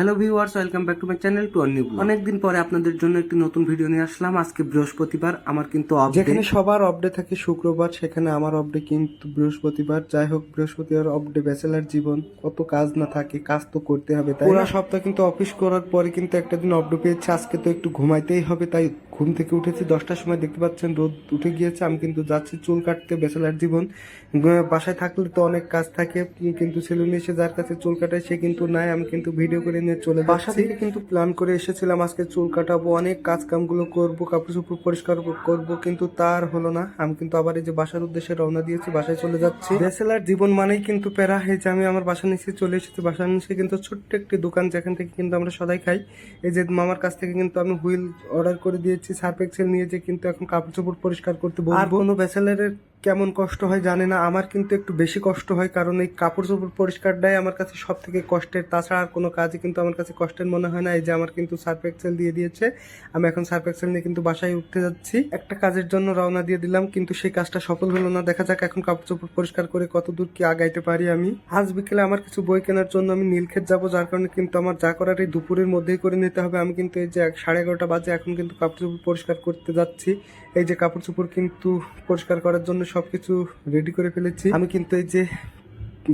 Hello viewers, welcome back to my channel to new blog. অনেকদিন পরে আপনাদের জন্য একটি নতুন ভিডিও নিয়ে আসলাম। আজকে বৃহস্পতিবার, আমার কিন্তু অফ ডে। যেখানে সবার অফ ডে থাকে শুক্রবার, সেখানে আমার অফ ডে কিন্তু বৃহস্পতিবার। যাই হোক, বৃহস্পতিবার অফ ডে, ব্যাচেলার জীবন, কত কাজ না থাকে, কাজ তো করতে হবে। তাই পুরো সপ্তাহ কিন্তু অফিস করার পরে কিন্তু একটা দিন অফ ডে পেয়েছি। আজকে তো একটু ঘুমাইতেই হবে, তাই ঘুম থেকে উঠেছি 10টার সময়। দেখতে পাচ্ছেন রোদ উঠে গিয়েছে। আমি কিন্তু যাচ্ছি চুল কাটতে। ব্যাচেলার জীবন, বাসায় থাকলে তো অনেক কাজ থাকে, কিন্তু সেলুনে এসে যার কাছে চুল কাটায় সে কিন্তু নাই। আমি কিন্তু ভিডিও করে নিয়ে চলে যাচ্ছি। বাসা থেকে কিন্তু প্ল্যান করে এসেছিলাম আজকে চুল কাটাবো, অনেক কাজ কামগুলো করবো, কাপড় চোপড় পরিষ্কার করবো, কিন্তু তার হলো না। আমি কিন্তু আবার এই যে বাসার উদ্দেশ্যে রওনা দিয়েছি, বাসায় চলে যাচ্ছি। ব্যাচেলার জীবন মানেই কিন্তু প্যারা। এই যে আমি আমার বাসা নিচে চলে এসেছি। বাসার নিচে কিন্তু ছোট্ট একটি দোকান, যেখান থেকে কিন্তু আমরা সদাই খাই। এই যে মামার কাছ থেকে কিন্তু আমি হুইল অর্ডার করে দিয়েছি, সার্ফ এক্সেল নিয়ে, যে কিন্তু এখন কাপড় চোপড় পরিষ্কার করতে বলবো। আর কোনো ব্যাচেলারের কেমন কষ্ট হয় জানি না, আমার কিন্তু একটু বেশি কষ্ট হয়, কারণ এই কাপড় চোপড় পরিষ্কারটাই আমার কাছে সব থেকে কষ্টের। তাছাড়া আর কোনো কাজই কিন্তু আমার কাছে কষ্টের মনে হয় না। এই যে আমার কিন্তু সার্ফ এক্সেল দিয়ে দিয়েছে, আমি এখন সার্ফ এক্সেল নিয়ে কিন্তু বাসায় উঠতে যাচ্ছি। একটা কাজের জন্য রওনা দিয়ে দিলাম, কিন্তু সেই কাজটা সফল হলো না। দেখা যাক এখন কাপড় চোপড় পরিষ্কার করে কত দূর কি আগাইতে পারি আমি। আজ বিকেলে আমার কিছু বই কেনার জন্য আমি নীলক্ষেত যাবো, যার কারণে কিন্তু আমার যা করার এই দুপুরের মধ্যেই করে নিতে হবে। আমি কিন্তু এই যে 11:30 বাজে, এখন কিন্তু কাপড় চোপড় পরিষ্কার করতে যাচ্ছি। এই যে কাপড় চোপড় কিন্তু পরিষ্কার করার জন্য সবকিছু রেডি করে ফেলেছি। আমি কিন্তু এই যে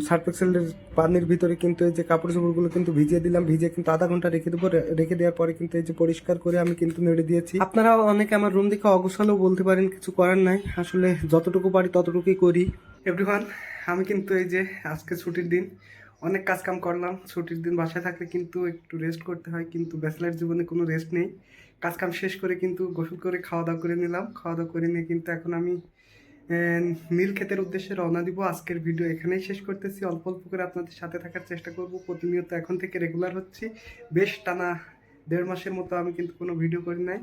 সার্ফ এক্সেলের পানির ভিতরে কিন্তু এই যে কাপড় চোপড়গুলো কিন্তু ভিজিয়ে দিলাম। ভিজিয়ে কিন্তু আধা ঘন্টা রেখে দেবো। রেখে দেওয়ার পরে কিন্তু এই যে পরিষ্কার করে আমি কিন্তু নেড়ে দিয়েছি। আপনারাও অনেকে আমার রুম দেখে অগোছালোও বলতে পারেন, কিছু করার নাই, আসলে যতটুকু পারি ততটুকুই করি। এভরিওয়ান, আমি কিন্তু এই যে আজকে ছুটির দিন, অনেক কাজ কাম করলাম। ছুটির দিন বাসায় থাকলে কিন্তু একটু রেস্ট করতে হয়, কিন্তু ব্যাচেলার জীবনে কোনো রেস্ট নেই। কাজ কাম শেষ করে কিন্তু গোসল করে খাওয়া দাওয়া করে নিলাম। খাওয়া দাওয়া করে নিয়ে কিন্তু এখন আমি নীল ক্ষেতের উদ্দেশ্যে রওনা দিব। আজকের ভিডিও এখানেই শেষ করতেছি। অল্প অল্প করে আপনাদের সাথে থাকার চেষ্টা করব, প্রতিনিয়ত এখন থেকে রেগুলার হচ্ছি। বেশ টানা 1.5 মাসের মতো আমি কিন্তু কোনো ভিডিও করি নাই।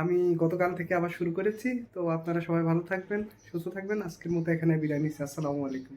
আমি গতকাল থেকে আবার শুরু করেছি। তো আপনারা সবাই ভালো থাকবেন, সুস্থ থাকবেন। আজকের মতো এখানে বিদায় নিচ্ছি। আসসালামু আলাইকুম।